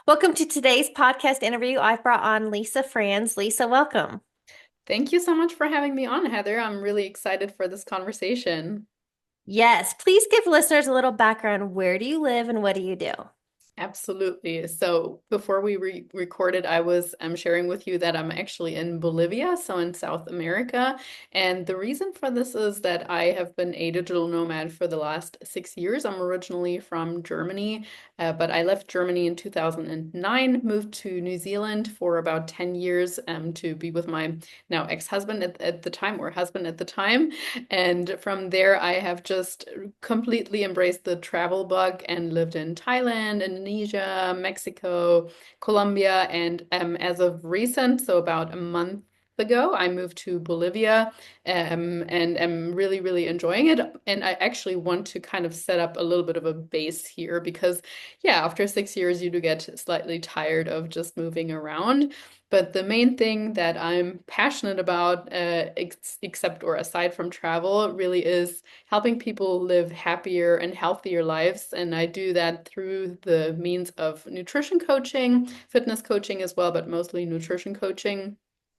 Welcome to today's podcast interview. I've brought on Lisa Franz. Lisa, welcome. Thank you so much for having me on, Heather. I'm really excited for this conversation. Yes, please give listeners a little background. Where do you live and what do you do? Absolutely. So before we recorded, I was sharing with you that I'm actually in Bolivia, so in South America. And the reason for this is that I have been a digital nomad for the last 6 years. I'm originally from Germany, but I left Germany in 2009, moved to New Zealand for about 10 years to be with my now ex-husband at the time, or husband at the time. And from there, I have just completely embraced the travel bug and lived in Thailand, Indonesia, Mexico, Colombia, and as of recent, so about a month ago, I moved to Bolivia and am really, really enjoying it. And I actually want to kind of set up a little bit of a base here because, yeah, after 6 years, you do get slightly tired of just moving around. But the main thing that I'm passionate about, except or aside from travel, really is helping people live happier and healthier lives. And I do that through the means of nutrition coaching, fitness coaching as well, but mostly nutrition coaching.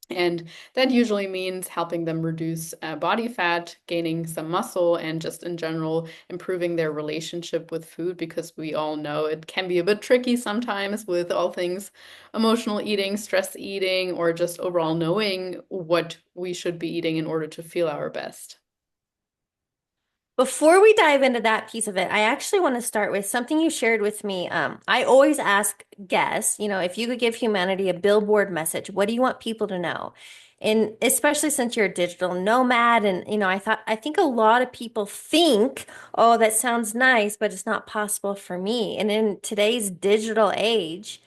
And that usually means helping them reduce body fat, gaining some muscle, and just in general improving their relationship with food because we all know it can be a bit tricky sometimes with all things emotional eating, stress eating, or just overall knowing what we should be eating in order to feel our best. Before we dive into that piece of it, I actually want to start with something you shared with me. I always ask guests, if you could give humanity a billboard message, what do you want people to know? And especially since you're a digital nomad, and I think a lot of people think, oh, that sounds nice, but it's not possible for me. And in today's digital age,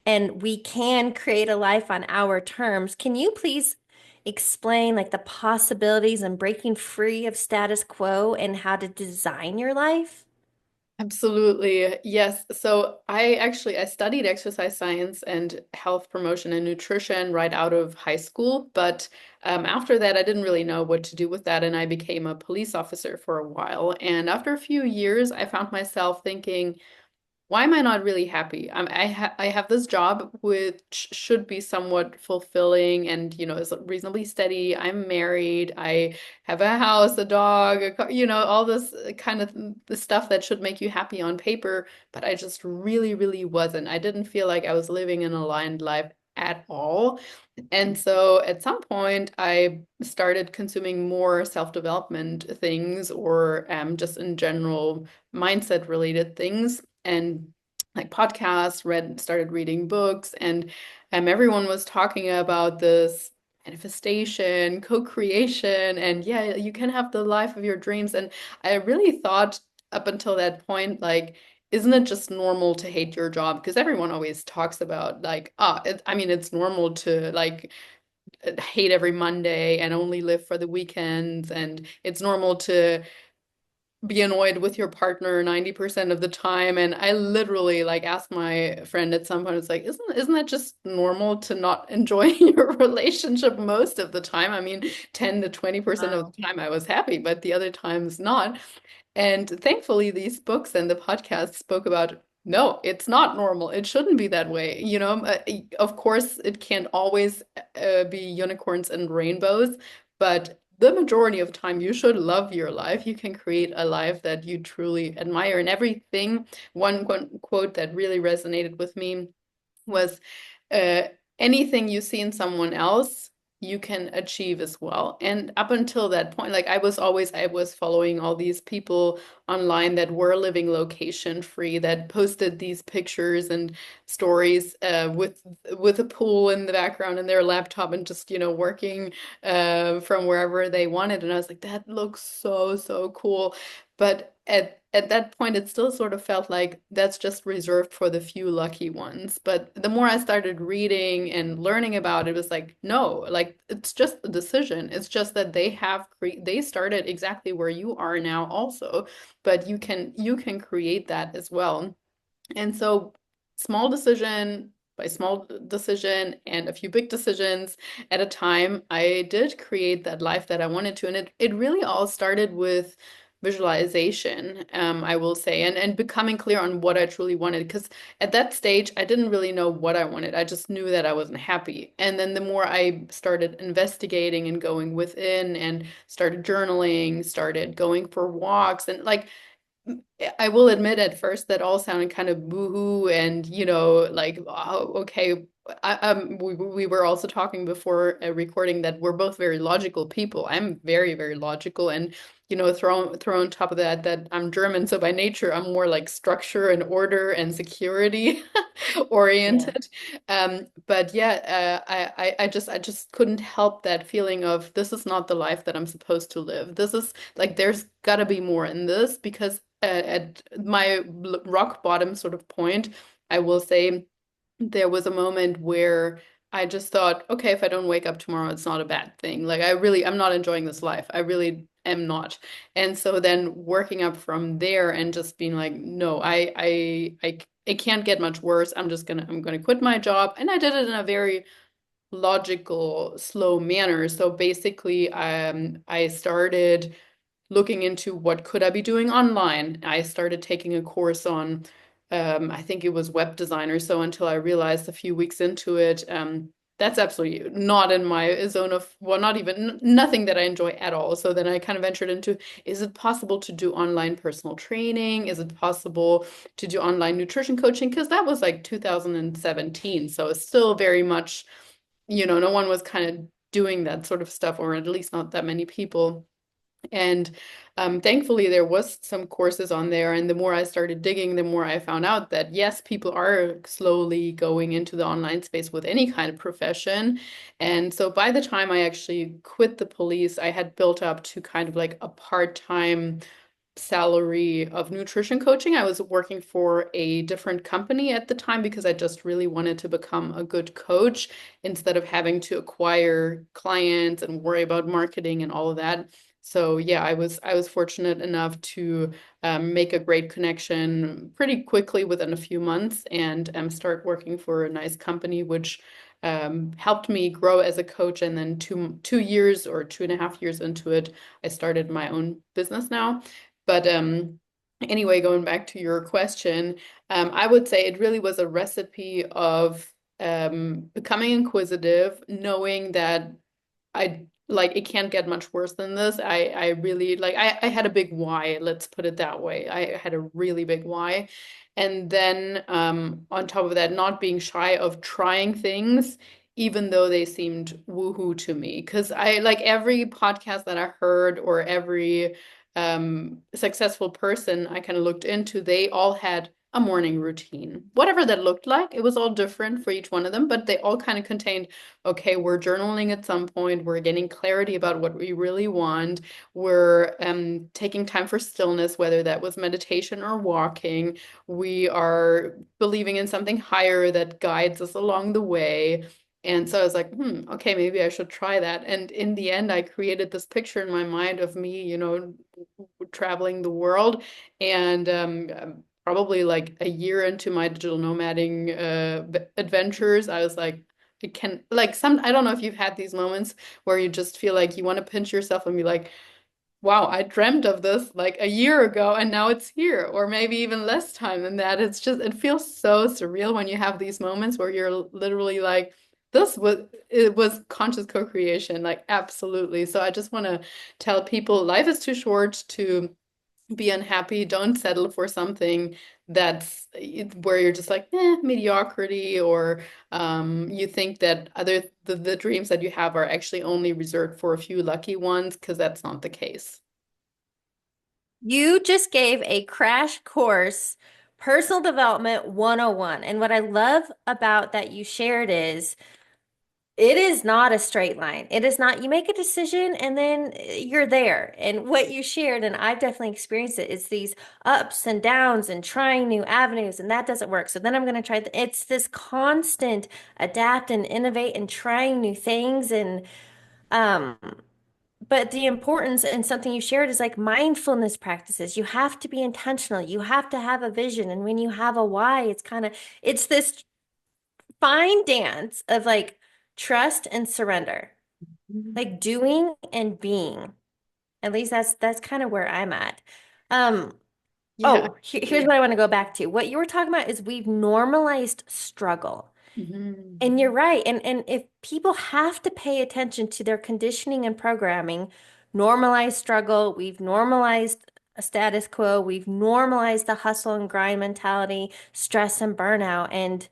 and we can create a life on our terms. Can you please explain like the possibilities and breaking free of status quo and how to design your life? Absolutely. Yes. So I studied exercise science and health promotion and nutrition right out of high school, but after that I didn't really know what to do with that and I became a police officer for a while. And after a few years I found myself thinking, why am I not really happy? I have this job which should be somewhat fulfilling and is reasonably steady. I'm married. I have a house, a dog, a car, all this kind of the stuff that should make you happy on paper, but I just really, really wasn't. I didn't feel like I was living an aligned life at all. And so at some point, I started consuming more self-development things or just in general mindset related things and like podcasts, started reading books, and everyone was talking about this manifestation, co-creation, and yeah, you can have the life of your dreams. And I really thought up until that point, like, isn't it just normal to hate your job? Because everyone always talks about like, I mean, it's normal to like hate every Monday and only live for the weekends, and it's normal to be annoyed with your partner 90% of the time. And I literally like asked my friend at some point, it's like, isn't that just normal to not enjoy your relationship most of the time? I mean, 10 to 20% of Wow. the time I was happy, but the other times not. And thankfully, these books and the podcast spoke about no, it's not normal. It shouldn't be that way. Of course, it can't always be unicorns and rainbows, but the majority of time, you should love your life. You can create a life that you truly admire. And everything, one quote that really resonated with me was uh, anything you see in someone else, you can achieve as well. And up until that point, like I was following all these people online that were living location free, that posted these pictures and stories with a pool in the background and their laptop and just, working from wherever they wanted. And I was like, that looks so, so cool. But at that point, it still sort of felt like that's just reserved for the few lucky ones. But the more I started reading and learning about it, it was like, no, like it's just a decision. It's just that they started exactly where you are now also, but you can create that as well. And so small decision by small decision and a few big decisions at a time, I did create that life that I wanted to. And it really all started with visualization, I will say, and becoming clear on what I truly wanted. Because at that stage, I didn't really know what I wanted. I just knew that I wasn't happy. And then the more I started investigating and going within and started journaling, started going for walks, and like I will admit at first that all sounded kind of boohoo and, like, oh, okay. We were also talking before recording that we're both very logical people. I'm very, very logical. And, throw on top of that, that I'm German. So by nature, I'm more like structure and order and security Yeah. oriented. But yeah, I just couldn't help that feeling of this is not the life that I'm supposed to live. This is like, there's gotta be more in this because at my rock bottom sort of point, I will say there was a moment where I just thought, okay, if I don't wake up tomorrow, it's not a bad thing. Like I'm not enjoying this life. I really am not. And so then working up from there and just being like, no, it can't get much worse. I'm gonna quit my job. And I did it in a very logical, slow manner. So basically, I started looking into what could I be doing online. I started taking a course on, I think it was web designer. So until I realized a few weeks into it, that's absolutely not in my zone of, well, not even nothing that I enjoy at all. So then I kind of ventured into, is it possible to do online personal training? Is it possible to do online nutrition coaching? Because that was like 2017. So it's still very much, no one was kind of doing that sort of stuff, or at least not that many people. And thankfully, there was some courses on there. And the more I started digging, the more I found out that yes, people are slowly going into the online space with any kind of profession. And so by the time I actually quit the police, I had built up to kind of like a part-time salary of nutrition coaching. I was working for a different company at the time because I just really wanted to become a good coach instead of having to acquire clients and worry about marketing and all of that. So yeah, I was fortunate enough to make a great connection pretty quickly within a few months and start working for a nice company, which helped me grow as a coach. And then 2 years or 2.5 years into it, I started my own business now. But anyway, going back to your question, I would say it really was a recipe of becoming inquisitive, knowing that I like it can't get much worse than this. I really like I had a big why, let's put it that way. I had a really big why. And then on top of that, not being shy of trying things, even though they seemed woohoo to me. Because I like every podcast that I heard or every successful person I kind of looked into, they all had a morning routine. Whatever that looked like, it was all different for each one of them, but they all kind of contained, okay, we're journaling at some point, we're getting clarity about what we really want, we're taking time for stillness, whether that was meditation or walking, we are believing in something higher that guides us along the way. And so I was like, okay, maybe I should try that. And in the end, I created this picture in my mind of me, traveling the world. And probably like a year into my digital nomading adventures, I was like, it can like some I don't know if you've had these moments where you just feel like you want to pinch yourself and be like, wow, I dreamt of this like a year ago and now it's here, or maybe even less time than that. It's just it feels so surreal when you have these moments where you're literally like, it was conscious co-creation, like absolutely. So I just want to tell people life is too short to be unhappy. Don't settle for something that's where you're just like, mediocrity, or you think that the dreams that you have are actually only reserved for a few lucky ones, because that's not the case. You just gave a crash course, personal development 101. And what I love about that you shared is it is not a straight line. It is not, you make a decision and then you're there. And what you shared, and I've definitely experienced it, is these ups and downs and trying new avenues, and that doesn't work. So then I'm going to try, it's this constant adapt and innovate and trying new things. And, um, but the importance and something you shared is like mindfulness practices. You have to be intentional. You have to have a vision. And when you have a why, it's this fine dance of like trust and surrender, like doing and being. At least that's kind of where I'm at. Um, Yeah. oh, here's what I want to go back to. What you were talking about is we've normalized struggle. Mhm. And you're right. And if people have to pay attention to their conditioning and programming, normalized struggle, we've normalized a status quo, we've normalized the hustle and grind mentality, stress and burnout. And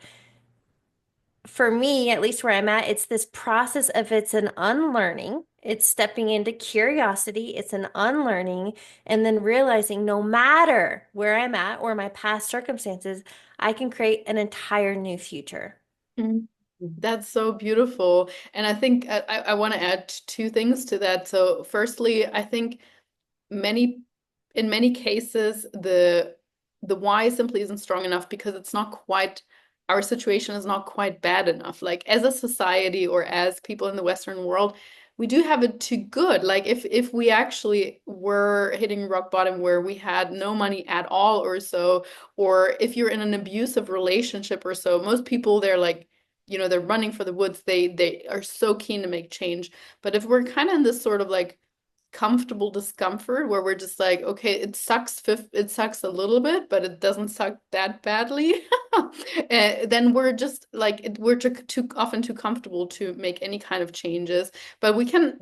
for me, at least where I'm at, it's this process of it's an unlearning. It's stepping into curiosity, it's an unlearning, and then realizing no matter where I'm at or my past circumstances, I can create an entire new future. Mm. That's so beautiful. And I think I want to add two things to that. So, firstly, I think many in many cases the why simply isn't strong enough because it's not quite our situation is not quite bad enough. Like as a society or as people in the Western world, we do have it too good. Like if we actually were hitting rock bottom where we had no money at all or so, or if you're in an abusive relationship or so, most people they're like, they're running for the woods. They are so keen to make change. But if we're kind of in this sort of like comfortable discomfort where we're just like, okay, it sucks a little bit, but it doesn't suck that badly. Then we're just like we're too often too comfortable to make any kind of changes. But we can,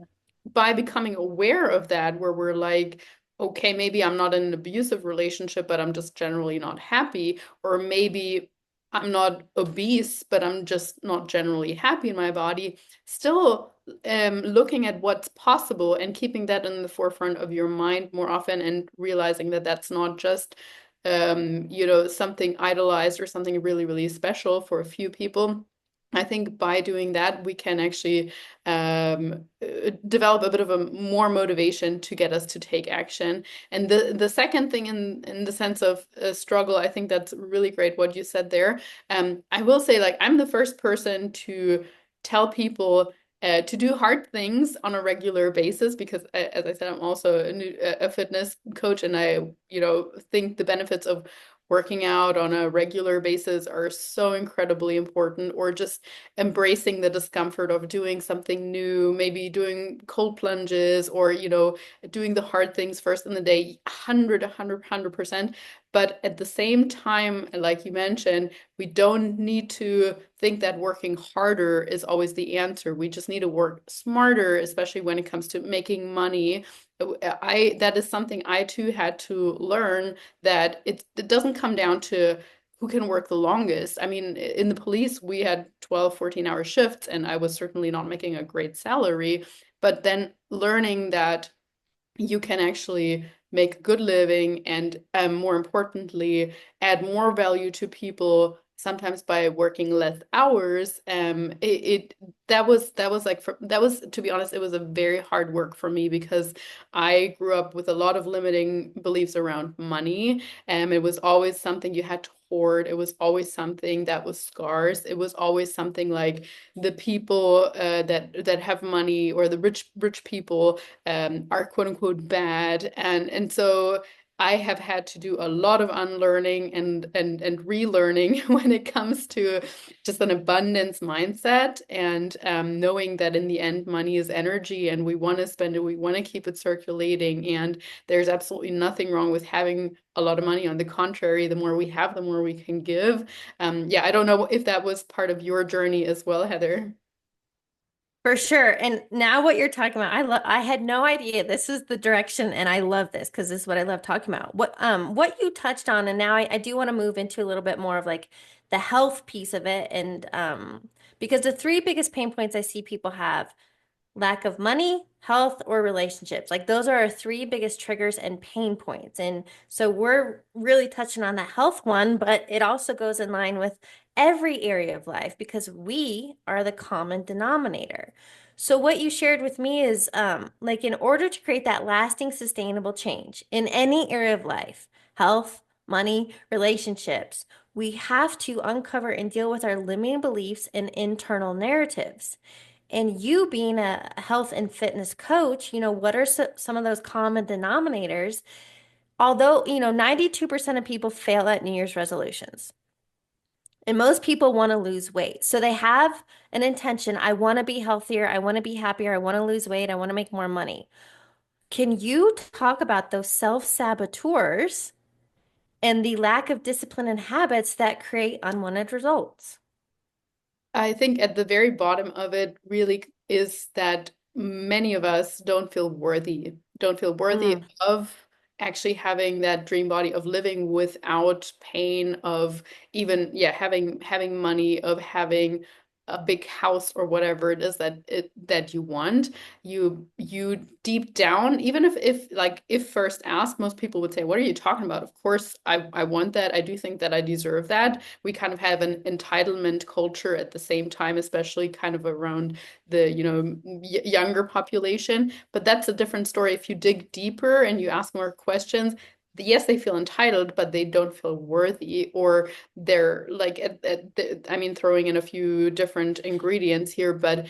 by becoming aware of that, where we're like, okay, maybe I'm not in an abusive relationship, but I'm just generally not happy, or maybe I'm not obese, but I'm just not generally happy in my body. Still looking at what's possible and keeping that in the forefront of your mind more often and realizing that that's not just something idolized or something really, really special for a few people. I think by doing that, we can actually develop a bit of a more motivation to get us to take action. And the second thing in the sense of struggle, I think that's really great what you said there. I will say, like, I'm the first person to tell people to do hard things on a regular basis because, as I said, I'm also a fitness coach, and I, think the benefits of working out on a regular basis are so incredibly important, or just embracing the discomfort of doing something new, maybe doing cold plunges or, doing the hard things first in the day, 100%. But at the same time, like you mentioned, we don't need to think that working harder is always the answer. We just need to work smarter, especially when it comes to making money. That is something I too had to learn, that it doesn't come down to who can work the longest. I mean, in the police, we had 12, 14-hour shifts, and I was certainly not making a great salary. But then learning that you can actually make a good living and more importantly add more value to people sometimes by working less hours. That was like that was, to be honest, it was a very hard work for me because I grew up with a lot of limiting beliefs around money. It was always something you had to hoard. It was always something that was scarce. It was always something like the people that have money, or the rich people are quote unquote bad. And so I have had to do a lot of unlearning and relearning when it comes to just an abundance mindset, and knowing that in the end money is energy and we want to spend it, we want to keep it circulating, and there's absolutely nothing wrong with having a lot of money. On the contrary, the more we have, the more we can give. Yeah, I don't know if that was part of your journey as well, Heather. For sure. And now what you're talking about, I had no idea this is the direction, and I love this because this is what I love talking about. What you touched on, and now I do want to move into a little bit more of like the health piece of it. And because the three biggest pain points I see people have: lack of money, health, or relationships. Like those are our three biggest triggers and pain points. And so we're really touching on the health one, but it also goes in line with every area of life because we are the common denominator. So what you shared with me is like in order to create that lasting, sustainable change in any area of life, health, money, relationships, we have to uncover and deal with our limiting beliefs and internal narratives. And you being a health and fitness coach, what are some of those common denominators? Although, 92% of people fail at New Year's resolutions. And most people want to lose weight. So they have an intention. I want to be healthier. I want to be happier. I want to lose weight. I want to make more money. Can you talk about those self-saboteurs and the lack of discipline and habits that create unwanted results? I think at the very bottom of it really is that many of us don't feel worthy Mm, of actually having that dream body, of living without pain, of even, yeah, having money, of having a big house or whatever it is that you want. You deep down, even if first asked, most people would say, "What are you talking about? Of course I want that. I do think that I deserve that." We kind of have an entitlement culture at the same time, especially kind of around the, younger population. But that's a different story. If you dig deeper and you ask more questions, yes, they feel entitled, but they don't feel worthy, or they're like, I mean, throwing in a few different ingredients here, but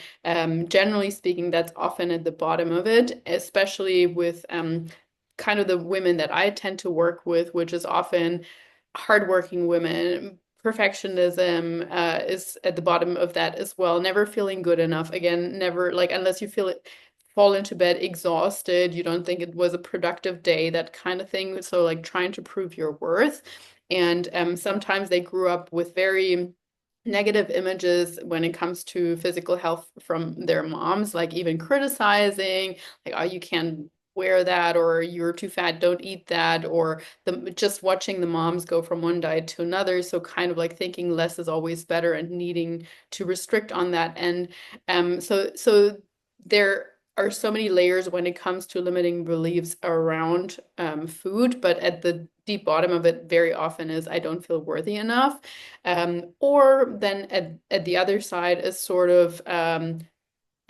generally speaking, that's often at the bottom of it, especially with kind of the women that I tend to work with, which is often hardworking women. Perfectionism is at the bottom of that as well. Never feeling good enough. Again, never like unless you feel it, fall into bed exhausted, you don't think it was a productive day, that kind of thing. So like trying to prove your worth. And sometimes they grew up with very negative images when it comes to physical health from their moms, like even criticizing, like, oh, you can't wear that, or you're too fat, don't eat that, or just watching the moms go from one diet to another. So kind of like thinking less is always better and needing to restrict on that. And so there are so many layers when it comes to limiting beliefs around food, but at the deep bottom of it very often is I don't feel worthy enough. Or then at the other side is sort of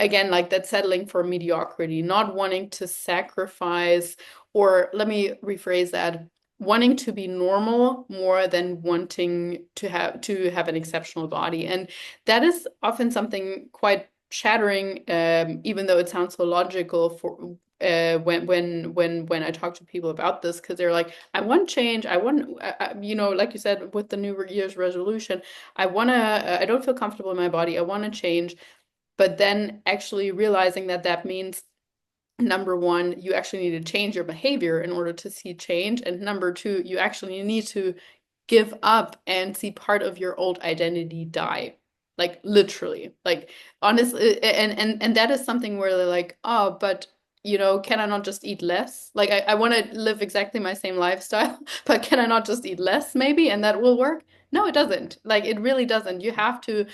again, like that settling for mediocrity, not wanting to sacrifice, or let me rephrase that, wanting to be normal more than wanting to have an exceptional body. And that is often something quite shattering, even though it sounds so logical for when I talk to people about this, because they're like, I want change, I want, like you said with the New Year's resolution, I don't feel comfortable in my body, I want to change. But then actually realizing that that means, number one, you actually need to change your behavior in order to see change. And number two, you actually need to give up and see part of your old identity die. Like literally. Like honestly, and that is something where they're like, oh, but can I not just eat less? Like I want to live exactly my same lifestyle, but can I not just eat less maybe and that will work? No, it doesn't. Like it really doesn't. You have to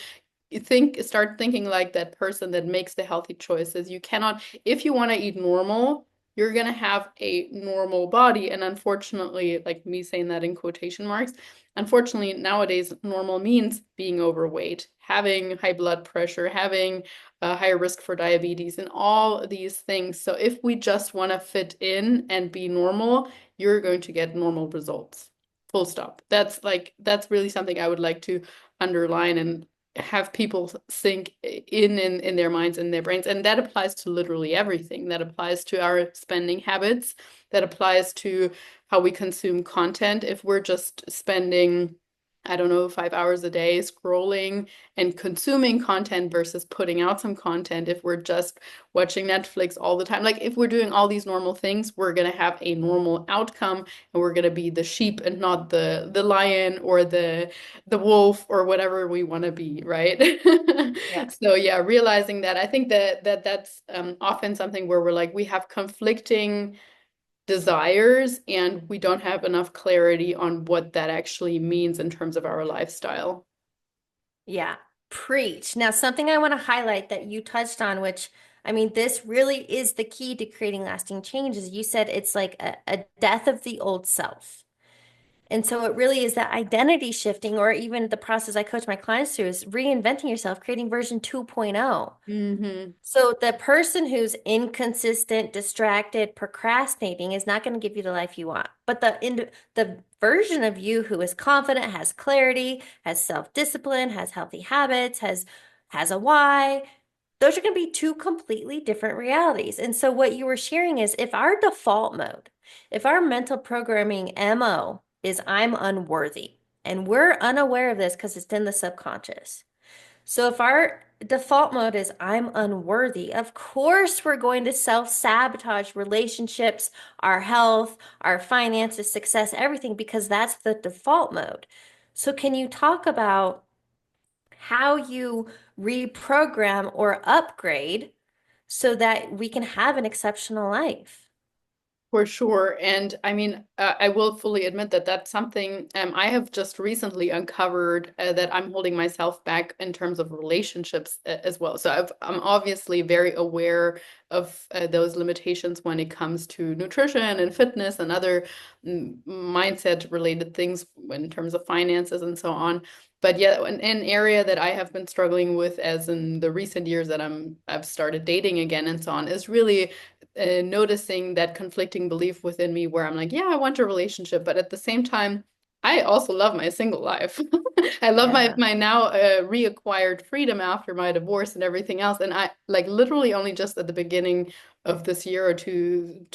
start thinking like that person that makes the healthy choices. You cannot, if you want to eat normal, you're going to have a normal body. And unfortunately, like me saying that in quotation marks, unfortunately, nowadays, normal means being overweight, having high blood pressure, having a higher risk for diabetes, and all these things. So if we just want to fit in and be normal, you're going to get normal results. Full stop. That's really something I would like to underline and have people sink in their minds and their brains. And that applies to literally everything. That applies to our spending habits. That applies to how we consume content. If we're just spending, I don't know, 5 hours a day scrolling and consuming content versus putting out some content, if we're just watching Netflix all the time, like if we're doing all these normal things, we're going to have a normal outcome, and we're going to be the sheep and not the lion or the wolf or whatever we want to be, right? Yeah. So yeah, realizing that, I think that's often something where we're like, we have conflicting desires and we don't have enough clarity on what that actually means in terms of our lifestyle. Yeah. Preach. Now, something I want to highlight that you touched on, which I mean, this really is the key to creating lasting changes. You said it's like a death of the old self. And so it really is that identity shifting, or even the process I coach my clients through is reinventing yourself, creating version 2.0. Mm-hmm. So the person who's inconsistent, distracted, procrastinating is not going to give you the life you want. But the version of you who is confident, has clarity, has self-discipline, has healthy habits, has a why, those are going to be two completely different realities. And so what you were sharing is if our default mode, if our mental programming MO is I'm unworthy, and we're unaware of this because it's in the subconscious. So if our default mode is I'm unworthy. Of course, we're going to self-sabotage relationships, our health, our finances, success, everything, because that's the default mode. So, can you talk about how you reprogram or upgrade so that we can have an exceptional life? For sure. And I mean, I will fully admit that that's something I have just recently uncovered that I'm holding myself back in terms of relationships as well. So I'm obviously very aware of those limitations when it comes to nutrition and fitness and other mindset related things in terms of finances and so on. But yeah, an area that I have been struggling with as in the recent years that I've started dating again and so on is really noticing that conflicting belief within me where I'm like, yeah, I want a relationship, but at the same time, I also love my single life. I love Yeah. my now reacquired freedom after my divorce and everything else. And I like literally only just at the beginning of this year or 2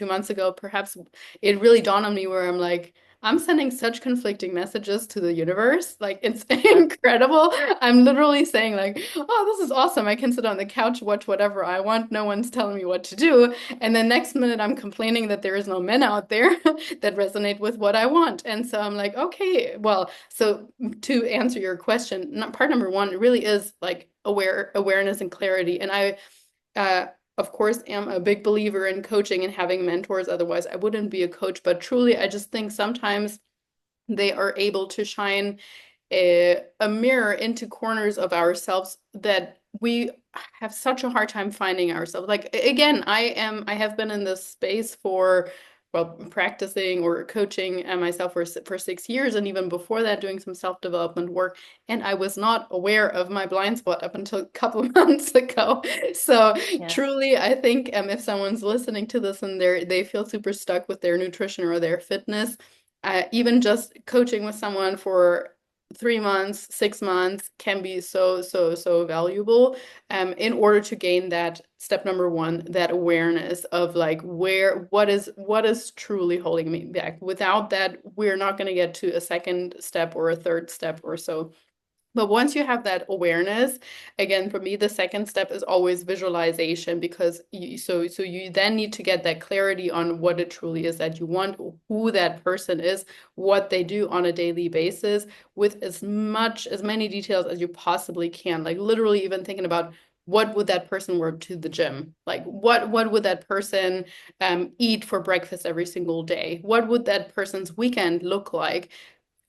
months ago, perhaps it really dawned on me where I'm like, I'm sending such conflicting messages to the universe. Like it's incredible. I'm literally saying like, "Oh, this is awesome. I can sit on the couch, watch whatever I want. No one's telling me what to do." And then next minute I'm complaining that there is no men out there that resonate with what I want. And so I'm like, "Okay, well, so to answer your question, part number one really is like awareness and clarity. And I uh of course, am a big believer in coaching and having mentors. Otherwise, I wouldn't be a coach. But truly, I just think sometimes they are able to shine a mirror into corners of ourselves that we have such a hard time finding ourselves. Like again, I have been in this space for well practicing or coaching myself for 6 years, and even before that doing some self-development work, and I was not aware of my blind spot up until a couple of months ago. So Yeah. truly I think if someone's listening to this and they feel super stuck with their nutrition or their fitness, even just coaching with someone for 3 months, 6 months can be so valuable in order to gain that step number one, that awareness of like what is truly holding me back. Without that, we're not going to get to a second step or a third step or so. But once you have that awareness, again, for me, the second step is always visualization because so you then need to get that clarity on what it truly is that you want, who that person is, what they do on a daily basis, with as many details as you possibly can. Like literally even thinking about what would that person wear to the gym? Like what would that person eat for breakfast every single day? What would that person's weekend look like?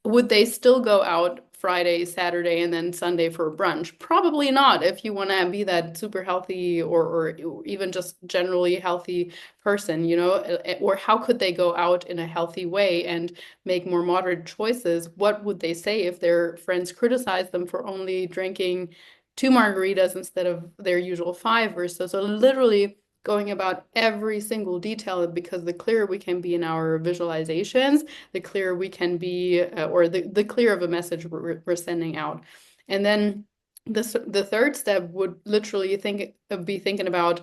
Would they still go out Friday, Saturday, and then Sunday for brunch? Probably not if you want to be that super healthy or even just generally healthy person, you know? Or how could they go out in a healthy way and make more moderate choices? What would they say if their friends criticize them for only drinking 2 margaritas instead of their usual five or so? So literally going about every single detail because the clearer we can be in our visualizations, the clearer we can be, or the clearer of a message we're sending out. And then the third step would literally be thinking about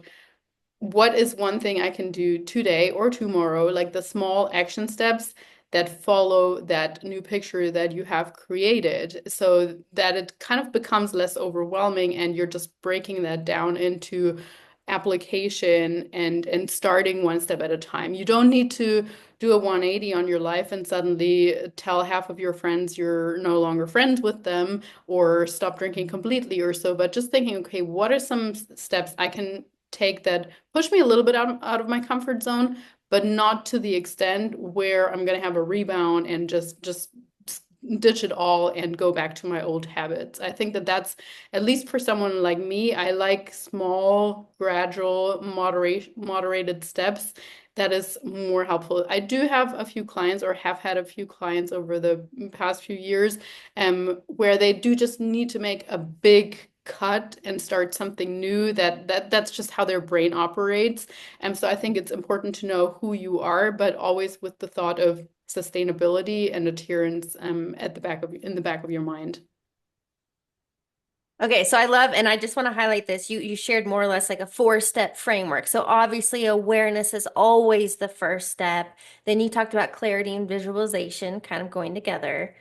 what is one thing I can do today or tomorrow, like the small action steps that follow that new picture that you have created so that it kind of becomes less overwhelming and you're just breaking that down into application and starting one step at a time. You don't need to do a 180 on your life and suddenly tell half of your friends you're no longer friends with them or stop drinking completely or so, but just thinking, okay, what are some steps I can take that push me a little bit out of my comfort zone, but not to the extent where I'm going to have a rebound and just ditch it all and go back to my old habits. I think that that's at least for someone like me, I like small, gradual, moderated steps. That is more helpful. I do have a few clients or have had a few clients over the past few years where they do just need to make a big cut and start something new that's just how their brain operates. And so I think it's important to know who you are, but always with the thought of sustainability and adherence at the back of your mind. Okay, so I love, and I just want to highlight this. You shared more or less like a four-step framework. So obviously awareness is always the first step. Then you talked about clarity and visualization kind of going together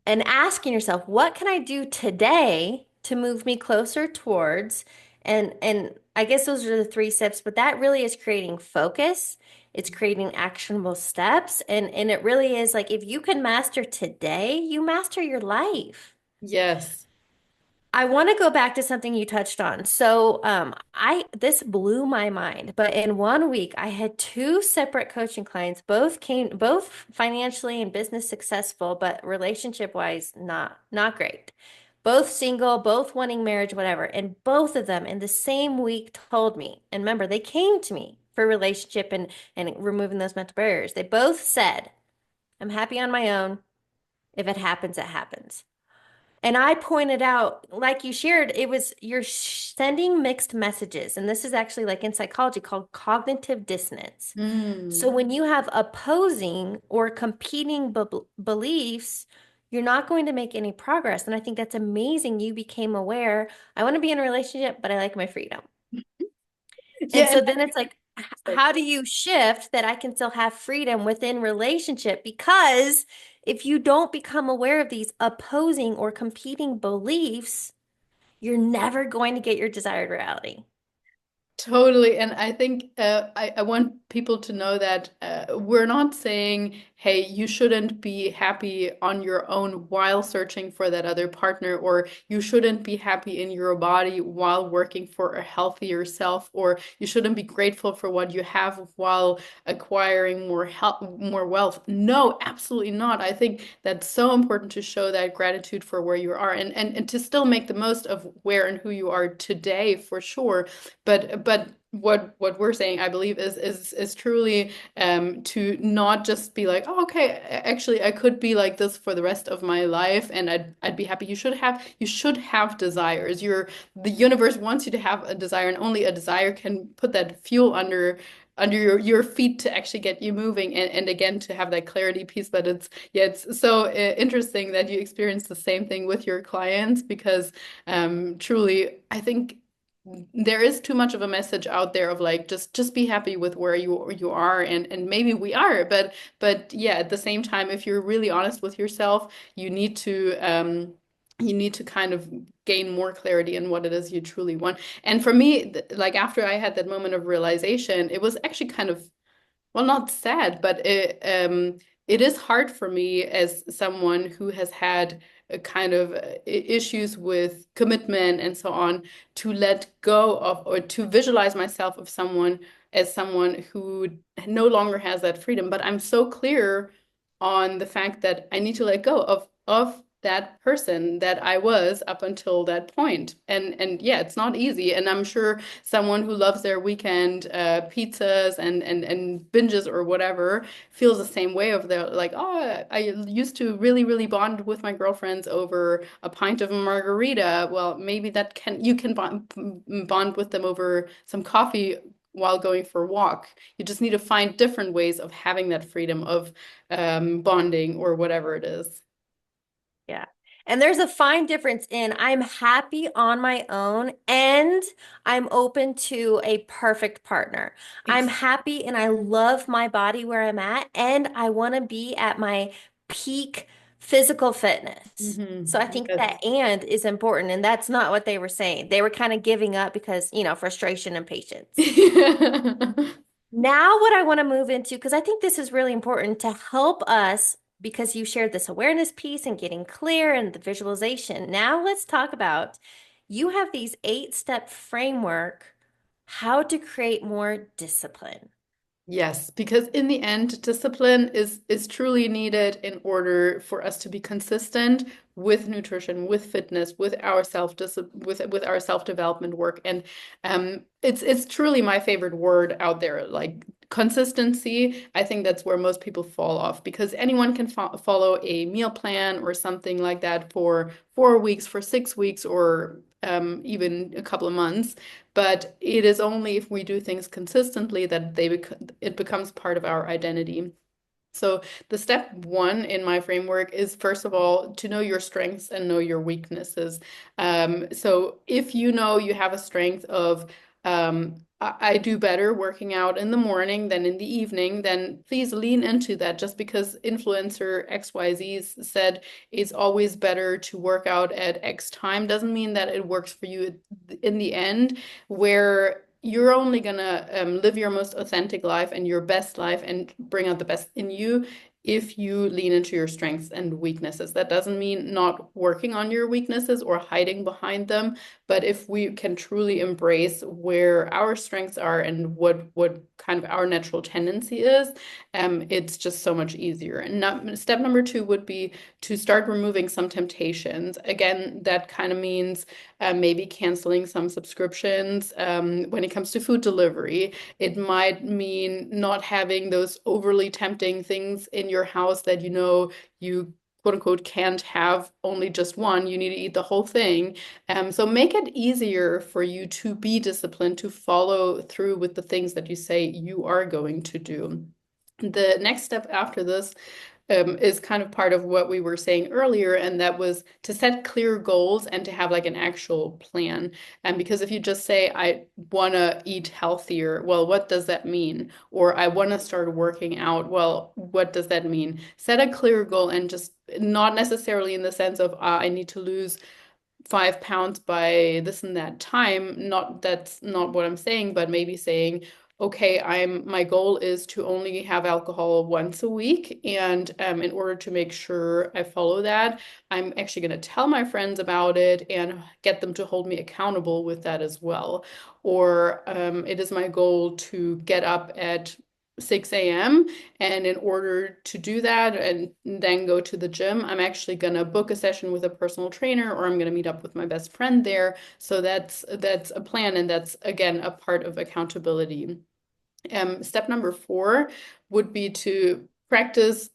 and asking yourself, what can I do today to move me closer towards. And I guess those are the three steps, but that really is creating focus. It's creating actionable steps. And it really is like if you can master today, you master your life. Yes. I want to go back to something you touched on. So, I this blew my mind, but in 1 week, I had two separate coaching clients, both financially and business successful, but relationship wise, not great. Both single, both wanting marriage, whatever. And both of them in the same week told me, and remember, they came to me for relationship and removing those mental barriers. They both said, I'm happy on my own. If it happens, it happens. And I pointed out, like you shared, it was you're sending mixed messages. And this is actually like in psychology called cognitive dissonance. So Mm. when you have opposing or competing beliefs, you're not going to make any progress. And I think that's amazing. You became aware. I want to be in a relationship, but I like my freedom. And Yeah, so then it's like, and how do you shift that I can still have freedom within relationship? Because if you don't become aware of these opposing or competing beliefs, you're never going to get your desired reality. totally. And I think I want people to know that we're not saying, hey, you shouldn't be happy on your own while searching for that other partner, or you shouldn't be happy in your body while working for a healthier self, or you shouldn't be grateful for what you have while acquiring more health, more wealth. No, absolutely not. I think that's so important to show that gratitude for where you are and to still make the most of where and who you are today for sure. But what we're saying, I believe, is truly to not just be like, oh, okay, actually, I could be like this for the rest of my life, and I'd be happy. You should have desires. The universe wants you to have a desire, and only a desire can put that fuel under your feet to actually get you moving and again to have that clarity piece. But it's so interesting that you experience the same thing with your clients because truly I think there is too much of a message out there of like just be happy with where you are and maybe we are but yeah, at the same time, if you're really honest with yourself, you need to kind of gain more clarity in what it is you truly want. And for me, like after I had that moment of realization, it was actually kind of, well, not sad, but it is hard for me as someone who has had a kind of issues with commitment and so on to let go of or to visualize myself of someone as someone who no longer has that freedom. But I'm so clear on the fact that I need to let go of that person that I was up until that point. And yeah, it's not easy. And I'm sure someone who loves their weekend pizzas and binges or whatever feels the same way of their like, oh, I used to really, really bond with my girlfriends over a pint of margarita. Well, maybe you can bond with them over some coffee while going for a walk. You just need to find different ways of having that freedom of bonding or whatever it is. Yeah. And there's a fine difference in I'm happy on my own and I'm open to a perfect partner. I'm Ex- happy and I love my body where I'm at and I want to be at my peak physical fitness. So I think Yes. that and is important. And that's not what they were saying. They were kind of giving up because, frustration and patience. Now, what I want to move into, because I think this is really important to help us, because you shared this awareness piece and getting clear and the visualization. Now, let's talk about you have these 8-step framework, how to create more discipline. Yes, because in the end, discipline is truly needed in order for us to be consistent with nutrition, with fitness, with our with our self-development work. And it's truly my favorite word out there, like consistency. I think that's where most people fall off because anyone can follow a meal plan or something like that for 4 weeks, for 6 weeks, or even a couple of months. But it is only if we do things consistently that it becomes part of our identity. So the step one in my framework is first of all to know your strengths and know your weaknesses. So if you know you have a strength of I do better working out in the morning than in the evening, then please lean into that. Just because influencer XYZ said it's always better to work out at X time doesn't mean that it works for you in the end, where you're only gonna live your most authentic life and your best life and bring out the best in you if you lean into your strengths and weaknesses. That doesn't mean not working on your weaknesses or hiding behind them, but if we can truly embrace where our strengths are and what kind of our natural tendency is, it's just so much easier. And step number two would be to start removing some temptations. Again, that kind of means maybe canceling some subscriptions. When it comes to food delivery, it might mean not having those overly tempting things in your house that you know you quote unquote can't have only just one. You need to eat the whole thing. So make it easier for you to be disciplined, to follow through with the things that you say you are going to do. The next step after this is kind of part of what we were saying earlier, and that was to set clear goals and to have like an actual plan. And because if you just say, I want to eat healthier, well, what does that mean? Or I want to start working out, well, what does that mean? Set a clear goal and just not necessarily in the sense of, I need to lose 5 pounds by this and that time. Not that's not what I'm saying, but maybe saying, okay, my goal is to only have alcohol once a week, and in order to make sure I follow that, I'm actually going to tell my friends about it and get them to hold me accountable with that as well. Or it is my goal to get up at 6 a.m. And in order to do that and then go to the gym, I'm actually going to book a session with a personal trainer, or I'm going to meet up with my best friend there. So that's a plan, and that's again a part of accountability. Step number four would be to practice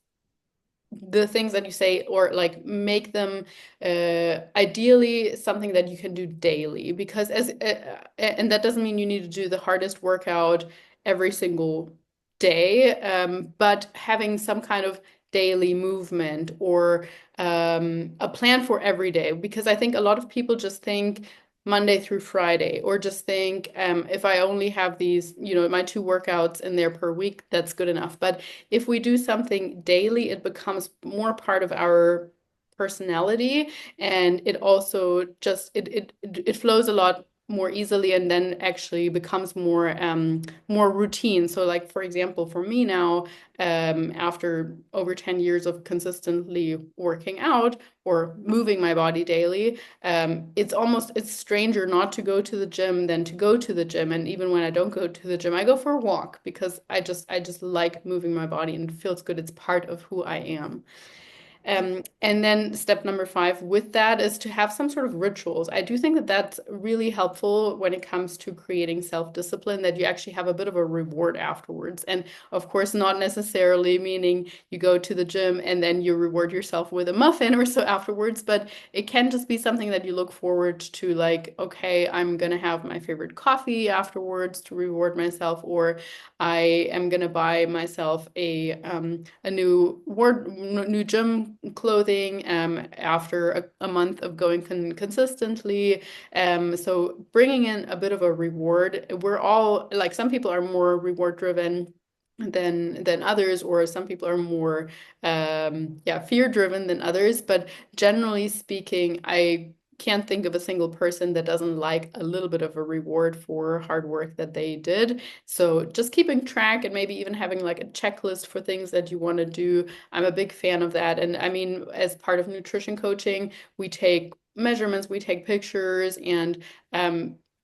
the things that you say, or like make them ideally something that you can do daily, because and that doesn't mean you need to do the hardest workout every single day, but having some kind of daily movement or a plan for every day, because I think a lot of people just think Monday through Friday, or just think if I only have these, my two workouts in there per week, that's good enough. But if we do something daily, it becomes more part of our personality, and it also just it flows a lot more easily, and then actually becomes more routine. So like for example, for me now, after over 10 years of consistently working out or moving my body daily, it's stranger not to go to the gym than to go to the gym. And even when I don't go to the gym, I go for a walk, because I just like moving my body and it feels good. It's part of who I am. And then step number five with that is to have some sort of rituals. I do think that that's really helpful when it comes to creating self-discipline, that you actually have a bit of a reward afterwards. And of course, not necessarily meaning you go to the gym and then you reward yourself with a muffin or so afterwards, but it can just be something that you look forward to, like, okay, I'm gonna have my favorite coffee afterwards to reward myself, or I am gonna buy myself a new gym clothing after a month of going consistently. So bringing in a bit of a reward. We're all like, some people are more reward driven than others, or some people are more fear driven than others. But generally speaking, I can't think of a single person that doesn't like a little bit of a reward for hard work that they did. So just keeping track and maybe even having like a checklist for things that you want to do. I'm a big fan of that. And I mean, as part of nutrition coaching, we take measurements, we take pictures, and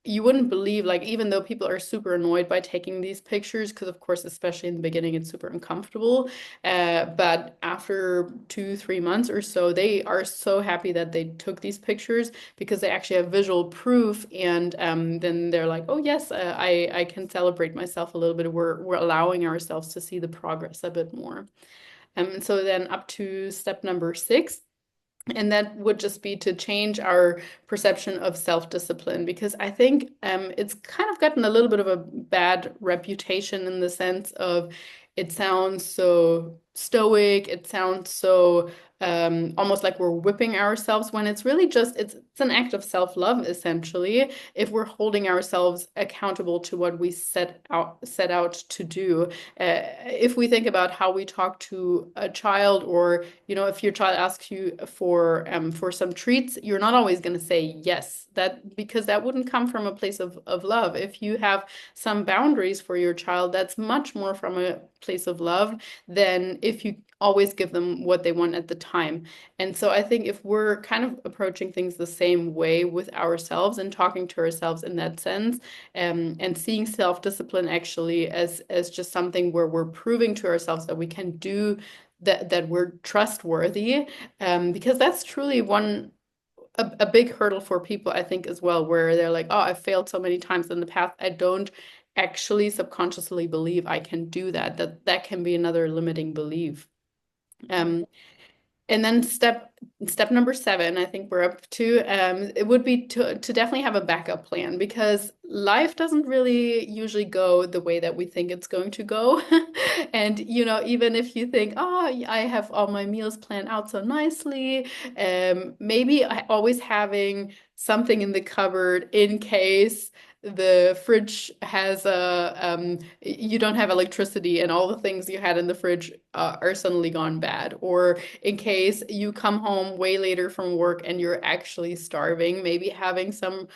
you wouldn't believe, like, even though people are super annoyed by taking these pictures, because of course, especially in the beginning, it's super uncomfortable. But after 2, 3 months or so, they are so happy that they took these pictures, because they actually have visual proof. And then they're like, oh yes, I can celebrate myself a little bit. We're allowing ourselves to see the progress a bit more. So then up to step number six. And that would just be to change our perception of self-discipline, because I think it's kind of gotten a little bit of a bad reputation, in the sense of it sounds so stoic, it sounds so almost like we're whipping ourselves when it's really just it's an act of self-love essentially if we're holding ourselves accountable to what we set out to do. If we think about how we talk to a child, or if your child asks you for some treats, you're not always going to say yes, that because that wouldn't come from a place of love. If you have some boundaries for your child, that's much more from a place of love than if you always give them what they want at the time. And so I think if we're kind of approaching things the same way with ourselves and talking to ourselves in that sense, and seeing self-discipline actually as just something where we're proving to ourselves that we can do that we're trustworthy, because that's truly a big hurdle for people, I think, as well, where they're like, oh, I've failed so many times in the past. I don't actually subconsciously believe I can do that. That can be another limiting belief. Um, and then step number 7, I think we're up to, it would be to definitely have a backup plan, because life doesn't really usually go the way that we think it's going to go. And even if you think, oh, I have all my meals planned out so nicely, maybe always having something in the cupboard in case the fridge has you don't have electricity and all the things you had in the fridge are suddenly gone bad, or in case you come home way later from work and you're actually starving, maybe having some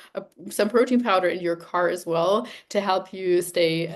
protein powder in your car as well to help you stay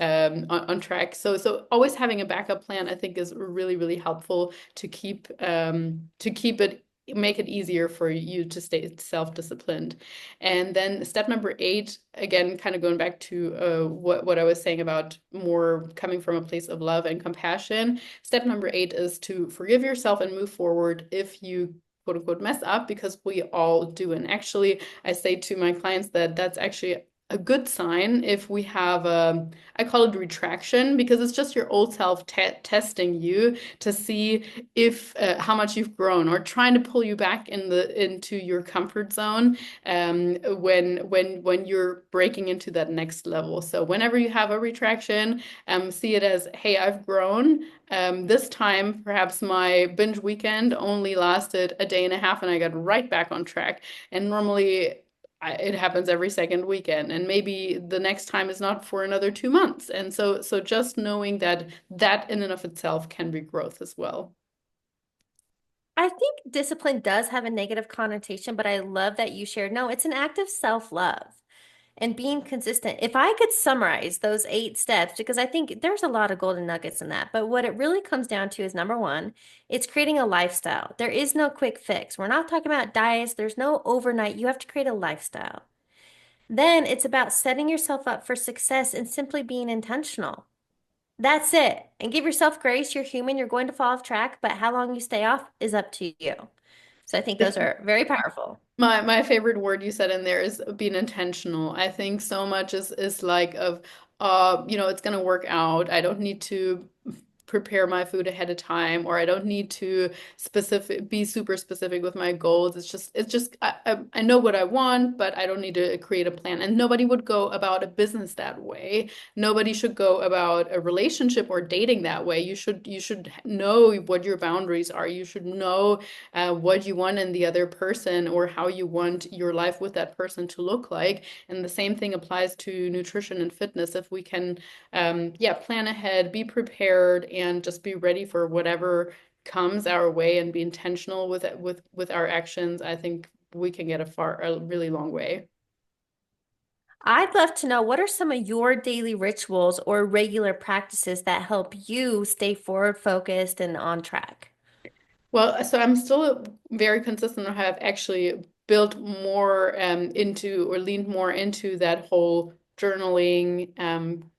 on track. So always having a backup plan, I think, is really, really helpful to keep it make it easier for you to stay self-disciplined. And then step number 8, again, kind of going back to what I was saying about more coming from a place of love and compassion. Step number 8 is to forgive yourself and move forward if you quote unquote mess up, because we all do. And actually, I say to my clients that that's actually a good sign if we have I call it retraction, because it's just your old self testing you to see if how much you've grown, or trying to pull you back into your comfort zone, when you're breaking into that next level. So whenever you have a retraction, see it as, hey, I've grown. This time, perhaps my binge weekend only lasted a day and a half, and I got right back on track. And normally, it happens every second weekend, and maybe the next time is not for another 2 months. And so just knowing that that in and of itself can be growth as well. I think discipline does have a negative connotation, but I love that you shared. No, it's an act of self-love and being consistent. If I could summarize those 8 steps, because I think there's a lot of golden nuggets in that, but what it really comes down to is number 1, it's creating a lifestyle. There is no quick fix. We're not talking about diets. There's no overnight. You have to create a lifestyle. Then it's about setting yourself up for success and simply being intentional. That's it. And give yourself grace. You're human. You're going to fall off track, but how long you stay off is up to you. So I think those are very powerful. My favorite word you said in there is being intentional. I think so much is like of it's gonna work out. I don't need to prepare my food ahead of time, or I don't need to be super specific with my goals. It's just I know what I want, but I don't need to create a plan. And nobody would go about a business that way. Nobody should go about a relationship or dating that way. You should know what your boundaries are. You should know what you want in the other person, or how you want your life with that person to look like. And the same thing applies to nutrition and fitness. If we can, plan ahead, be prepared, and just be ready for whatever comes our way, and be intentional with it, with our actions, I think we can get a really long way. I'd love to know what are some of your daily rituals or regular practices that help you stay forward focused and on track? Well, so I'm still very consistent. I have actually built more into, or leaned more into, that whole journaling,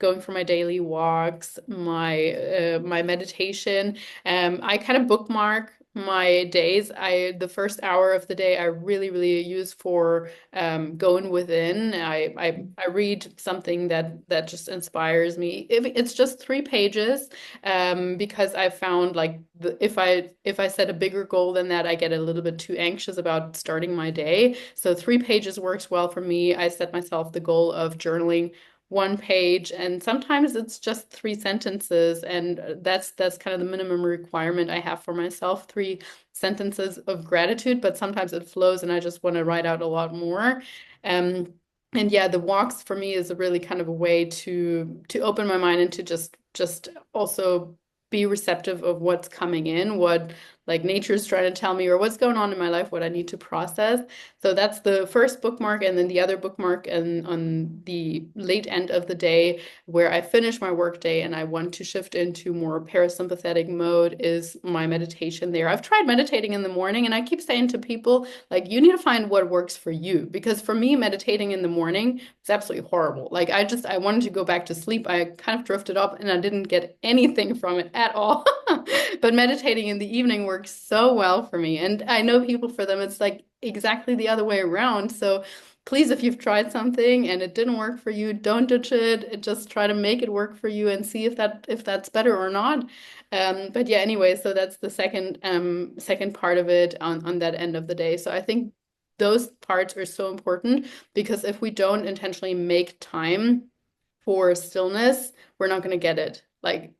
going for my daily walks, my meditation. I kind of bookmark my days. The first hour of the day I really, really use for going within. I read something that just inspires me. If it's just 3 pages, because I found like if I set a bigger goal than that, I get a little bit too anxious about starting my day. So 3 pages works well for me. I set myself the goal of journaling one page, and sometimes it's just 3 sentences, and that's kind of the minimum requirement I have for myself, 3 sentences of gratitude, but sometimes it flows and I just want to write out a lot more. Um, and yeah, the walks for me is a really kind of a way to open my mind and to just also be receptive of what's coming in, what like nature's trying to tell me, or what's going on in my life, what I need to process. So that's the first bookmark, and then the other bookmark and on the late end of the day where I finish my work day and I want to shift into more parasympathetic mode is my meditation there. I've tried meditating in the morning and I keep saying to people, like, you need to find what works for you. Because for me, meditating in the morning is absolutely horrible. Like I wanted to go back to sleep. I kind of drifted up and I didn't get anything from it at all. But meditating in the evening works so well for me. And I know people for them, it's like exactly the other way around. So please, if you've tried something and it didn't work for you, don't ditch it. Just try to make it work for you and see if that's better or not. But yeah, anyway, so that's the second part of it on that end of the day. So I think those parts are so important because if we don't intentionally make time for stillness, we're not going to get it. Like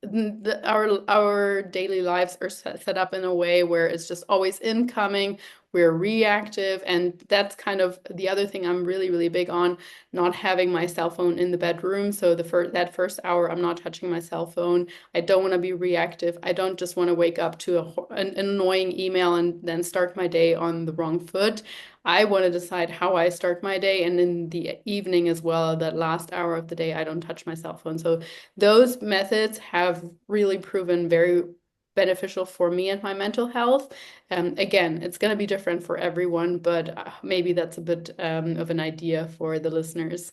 our daily lives are set up in a way where it's just always incoming. We're reactive, and that's kind of the other thing I'm really, really big on, not having my cell phone in the bedroom. So that first hour, I'm not touching my cell phone. I don't want to be reactive. I don't just want to wake up to an annoying email and then start my day on the wrong foot. I want to decide how I start my day, and in the evening as well, that last hour of the day, I don't touch my cell phone. So those methods have really proven very beneficial for me and my mental health. Again, it's going to be different for everyone, but maybe that's a bit of an idea for the listeners.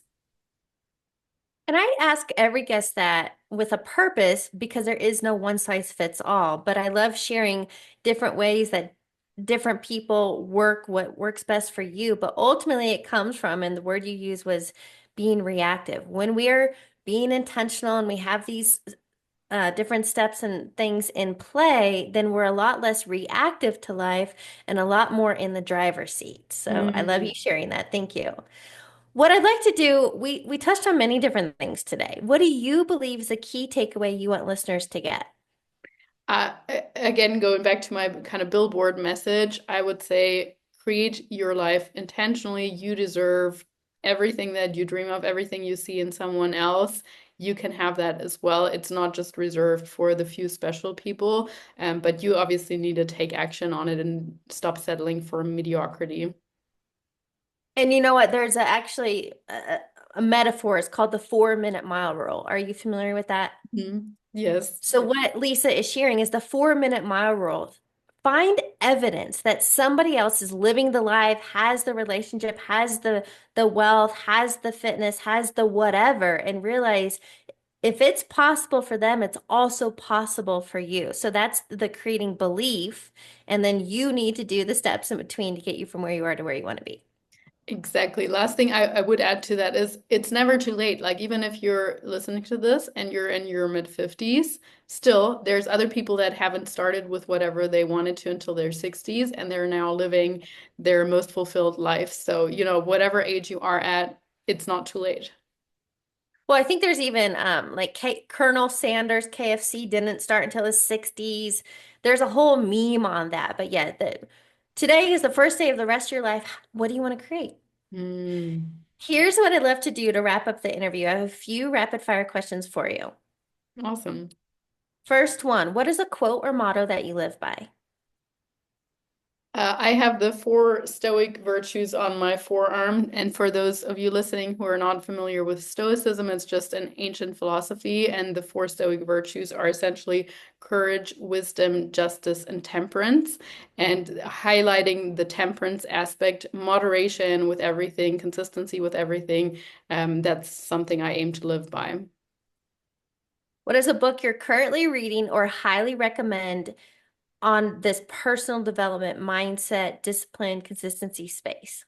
And I ask every guest that with a purpose because there is no one size fits all. But I love sharing different ways that different people work what works best for you. But ultimately, it comes from, and the word you used was being reactive. When we are being intentional and we have these different steps and things in play, then we're a lot less reactive to life and a lot more in the driver's seat. So I love Mm. you sharing that. Thank you. What I'd like to do, we touched on many different things today. What do you believe is the key takeaway you want listeners to get? Uh, Again, going back to my kind of billboard message, I would say create your life intentionally. You deserve everything that you dream of, everything you see in someone else. You can have that as well. It's not just reserved for the few special people, but you obviously need to take action on it and stop settling for mediocrity. And you know what? There's actually a metaphor. It's called the 4 minute mile rule. Are you familiar with that? Mhm. Yes. So what Lisa is sharing is the 4 minute mile rule. Find evidence that somebody else is living the life, has the relationship, has the wealth, has the fitness, has the whatever, and realize if it's possible for them, it's also possible for you. So that's the creating belief, and then you need to do the steps in between to get you from where you are to where you want to be. Exactly. Last thing I would add to that is it's never too late. Like even if you're listening to this and you're in your mid 50s, still there's other people that haven't started with whatever they wanted to until their 60s and they're now living their most fulfilled life. So, whatever age you are at, it's not too late. Well, I think there's even like Colonel Sanders, KFC didn't start until his 60s. There's a whole meme on that. But yeah, today is the first day of the rest of your life. What do you want to create? Mm, Here's what I'd love to do to wrap up the interview. I have a few rapid fire questions for you. awesome. First one, what is a quote or motto that you live by? I have the four Stoic virtues on my forearm. And for those of you listening who are not familiar with Stoicism, it's just an ancient philosophy. And the four Stoic virtues are essentially courage, wisdom, justice, and temperance. And highlighting the temperance aspect, moderation with everything, consistency with everything. That's something I aim to live by. What is a book you're currently reading or highly recommend on this personal development, mindset, discipline, consistency space?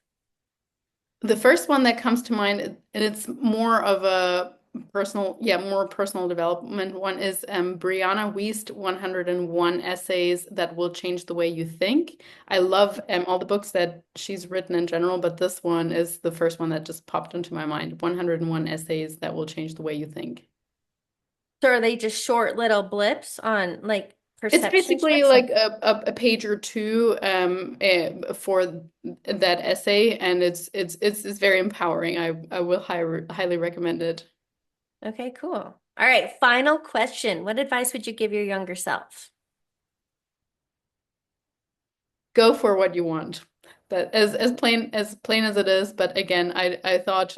The first one that comes to mind, and it's more of a personal, yeah, more personal development one is Brianna Wiest, 101 Essays That Will Change the Way You Think. I love all the books that she's written in general, but this one is the first one that just popped into my mind. 101 Essays That Will Change the Way You Think. So are they just short little blips on like It's perception basically checks? like a page or two for that essay, and it's very empowering. I will highly recommend it. Okay, cool. All right, final question. What advice would you give your younger self? Go for what you want. But as plain as it is, but again, I thought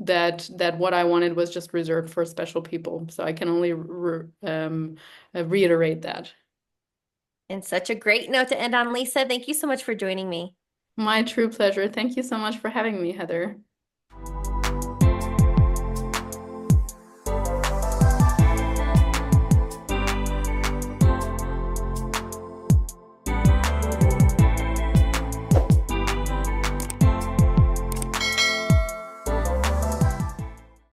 that what I wanted was just reserved for special people. So I can only reiterate that. And such a great note to end on, Lisa. Thank you so much for joining me. My true pleasure. Thank you so much for having me, Heather.